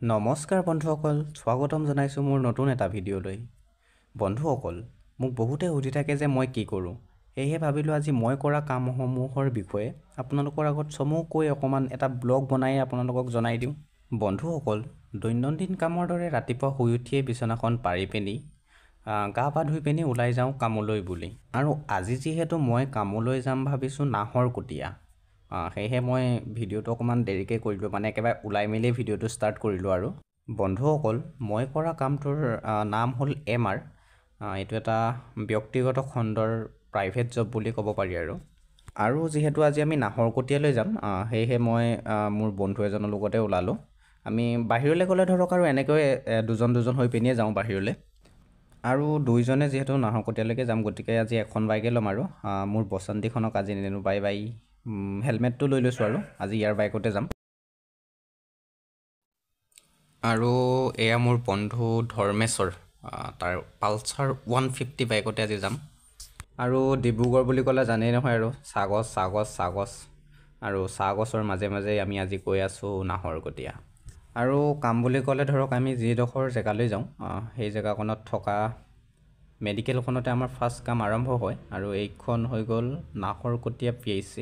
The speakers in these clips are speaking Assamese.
নমস্কাৰ বন্ধুসকল, স্বাগতম জনাইছোঁ মোৰ নতুন এটা ভিডিঅ'লৈ। বন্ধুসকল, মোক বহুতে সুধি থাকে যে মই কি কৰোঁ। সেয়েহে ভাবিলোঁ আজি মই কৰা কামসমূহৰ বিষয়ে আপোনালোকৰ আগত চমুকৈ অকণমান এটা ব্লগ বনাই আপোনালোকক জনাই দিওঁ। বন্ধুসকল, দৈনন্দিন কামৰ দৰে ৰাতিপুৱা শুই উঠিয়ে বিচনাখন পাৰি পিনি গা পা ধুই পিনি ওলাই যাওঁ কামলৈ বুলি। আৰু আজি যিহেতু মই কামলৈ যাম ভাবিছোঁ নাহৰকটীয়া, সেয়েহে মই ভিডিঅ'টো অকণমান দেৰিকৈ কৰিলোঁ, মানে একেবাৰে ওলাই মেলি ভিডিঅ'টো ষ্টাৰ্ট কৰিলোঁ। আৰু বন্ধুসকল, মই কৰা কামটোৰ নাম হ'ল MR। এইটো এটা ব্যক্তিগত খণ্ডৰ প্ৰাইভেট জব বুলি ক'ব পাৰি। আৰু যিহেতু আজি আমি নাহৰকটীয়ালৈ যাম, সেয়েহে মই মোৰ বন্ধু এজনৰ লগতে ওলালোঁ। আমি বাহিৰলৈ গ'লে ধৰক আৰু এনেকৈ দুজন হৈ পিনিয়ে যাওঁ বাহিৰলৈ। আৰু দুইজনে যিহেতু নাহৰকটীয়ালৈকে যাম, গতিকে আজি এখন বাইকে ল'ম। আৰু মোৰ বসন্তীখনক আজি নিনিলোঁ, বাই হেলমেটটো লৈ লৈছোঁ আৰু আজি ইয়াৰ বাইকতে যাম। আৰু এয়া মোৰ বন্ধু ধৰ্মেশ্বৰ, তাৰ পালচাৰ 150 বাইকতে আজি যাম। আৰু ডিব্ৰুগড় বুলি ক'লে জানেই নহয় আৰু চাহগছ আৰু চাহগছৰ মাজে মাজে আমি আজি গৈ আছোঁ নাহৰকটীয়া। আৰু কাম বুলি ক'লে ধৰক আমি যিডোখৰ জেগালৈ যাওঁ, সেই জেগাখনত থকা মেডিকেলখনতে আমাৰ ফাৰ্ষ্ট কাম আৰম্ভ হয়। আৰু এইখন হৈ গ'ল নাহৰকটীয়া PHC।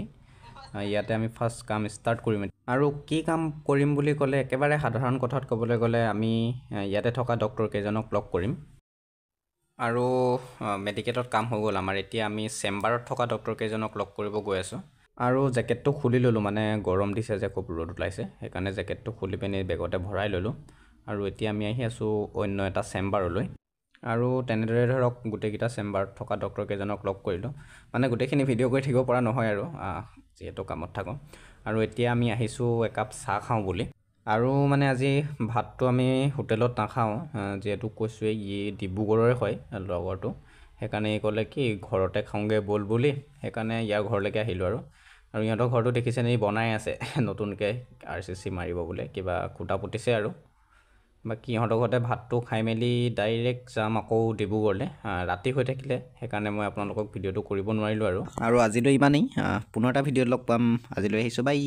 ইয়াতে আমি ফাৰ্ষ্ট কাম ষ্টাৰ্ট কৰিম। আৰু কি কাম কৰিম বুলি ক'লে একেবাৰে সাধাৰণ কথাত ক'বলৈ গ'লে আমি ইয়াতে থকা ডক্টৰ কেইজনক লগ কৰিম। আৰু মেডিকেলত কাম হৈ গ'ল আমাৰ, এতিয়া আমি চেম্বাৰত থকা ডক্টৰ কেইজনক লগ কৰিব গৈ আছোঁ। আৰু জেকেটটো খুলি ল'লোঁ, মানে গৰম দিছে যে, খুব ৰ'দ ওলাইছে, সেইকাৰণে জেকেটটো খুলি পিনি বেগতে ভৰাই ল'লোঁ। আৰু এতিয়া আমি আহি আছোঁ অন্য এটা চেম্বাৰলৈ। আৰু তেনেদৰে ধৰক গোটেইকেইটা চেম্বাৰত থকা ডক্টৰ কেইজনক লগ কৰিলোঁ। মানে গোটেইখিনি ভিডিঅ' কৰি থাকিব পৰা নহয় আৰু যিহেতু কামত থাকোঁ। আৰু এতিয়া আমি আহিছোঁ একাপ চাহ খাওঁ বুলি। আৰু মানে আজি ভাতটো আমি হোটেলত নাখাওঁ, যিহেতু কৈছোঁৱে ই ডিব্ৰুগড়ৰে হয় লগৰটো, সেইকাৰণে ই ক'লে কি ঘৰতে খাওঁগৈ ব'ল বুলি, সেইকাৰণে ইয়াৰ ঘৰলৈকে আহিলোঁ। আৰু ইহঁতৰ ঘৰটো দেখিছেনে, ই বনাই আছে নতুনকৈ RCC মাৰিব বোলে, কিবা খুটা পুতিছে। আৰু বাকী ইহঁতৰ ঘৰতে ভাতটো খাই মেলি ডাইৰেক্ট যাম আকৌ ডিব্ৰুগড়লৈ। ৰাতি হৈ থাকিলে, সেইকাৰণে মই আপোনালোকক ভিডিঅ'টো কৰিব নোৱাৰিলোঁ। আৰু আজিলৈ ইমানেই, পুনৰ এটা ভিডিঅ'ত লগ পাম। আজিলৈ আহিছোঁ, বাই।